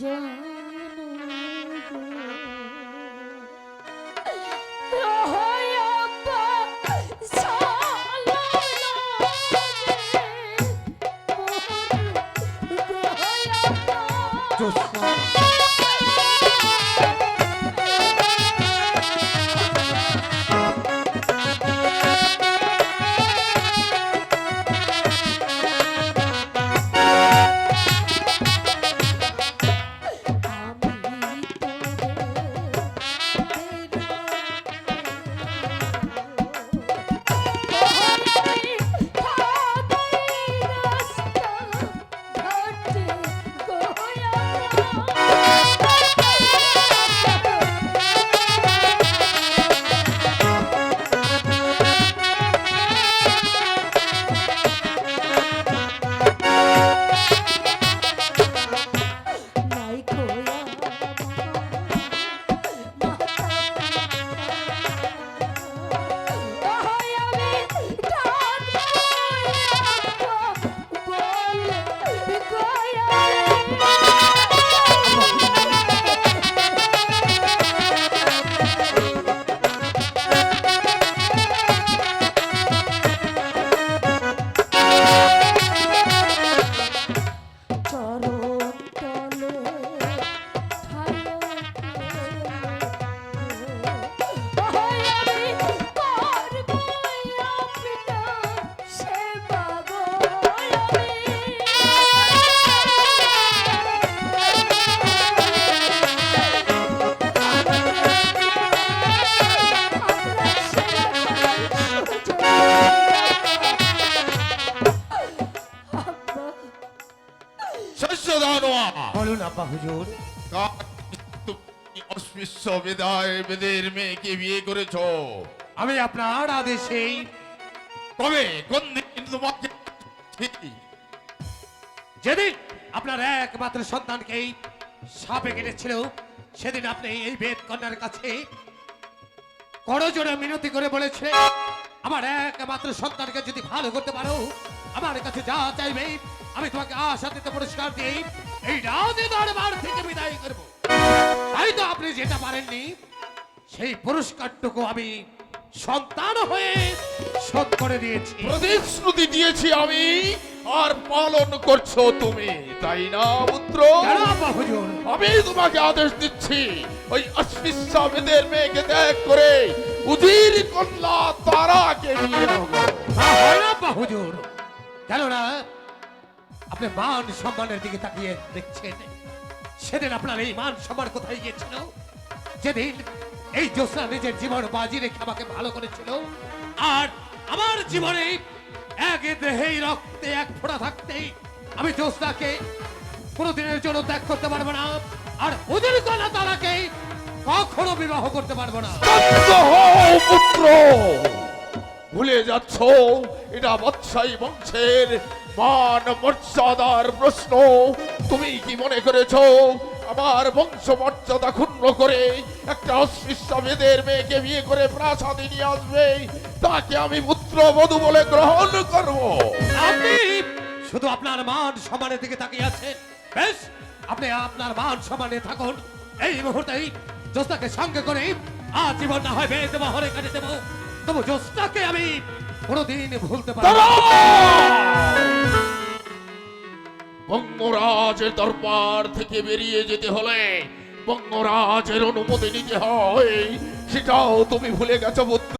জানো গো বলুন আব্বা হুজুর। বেদের মেয়েকে বিয়ে করেছো? আমি আপনার আদেশেই। কবে, কোন দিন তোমাকে? যেদিন আপনার একমাত্র সন্তানকে সাপে কেটেছিল সেদিন আপনি এই বেদ কন্যার কাছে করজোড়ে মিনতি করে বলেছিলেন, আমার একমাত্র সন্তানকে যদি ভালো করতে পারো আমার কাছে যা চাইবে আমি তোমাকে আশাতীত পুরস্কার দিয়ে এই রাজে দরবার থেকে বিদায় করব। তাই তো আপনি যেটা পারেননি সেই পুরস্কারটুকু আমি সন্তান হয়ে শোধ করে দিয়েছি। প্রতিশ্রুতি দিয়েছি আমি, আর পালন করছো তুমি, তাই না পুত্র? আমি তোমাকে আদেশ দিচ্ছি, ওই অস্পৃশ্যা বেদের মেয়েকে ত্যাগ করে উজির কন্যা তারাকে বিয়ে করো। হুজুর, কেননা আপনি মান সম্মানের দিকে তাকিয়ে দেখছেন। সেদিন আপনার এই মান সম্মান কোথায় গিয়েছিল? যেদিন এই জোসনা নিজের জীবন বাজি রেখে আমাকে ভালো করেছিল, আর আমার জীবনে এক দেহেই রক্তে এক ফোঁটা থাকতেই আমি জোসনাকে কোনোদিনের জন্য ত্যাগ করতে পারবো না, আর ওদের কন্যা তারাকে কখনো বিবাহ করতে পারবো না। পুত্র, ভুলে যাচ্ছ এটা বৎসাই বংশের মান মর্যাদার প্রশ্ন। তুমি কি মনে করেছো আমার বংশ মর্যাদা ক্ষুণ্ণ করে একটা অস্পৃশ্য বেদের মেয়েকে বিয়ে করে প্রাসাদে নিয়ে আসবে তাকে আমি পুত্র বধূ বলে গ্রহণ করব? আপনি শুধু আপনার মান সম্মানের দিকে তাকিয়ে আছেন। বেশ, আপনি আপনার মান সম্মানে থাকুন। এই মুহূর্তেই জোসনাকে সঙ্গে করে আজীবন না হয় বেদ মহলে কাটে দেব, তবু জোসনাকে আমি কোনোদিন ভুলতে পারবো না। বঙ্গরাজের দরবার থেকে বেরিয়ে যেতে হলে বঙ্গরাজের অনুমতি নিতে হয়, সেটাও তুমি ভুলে গেছো পুত্র।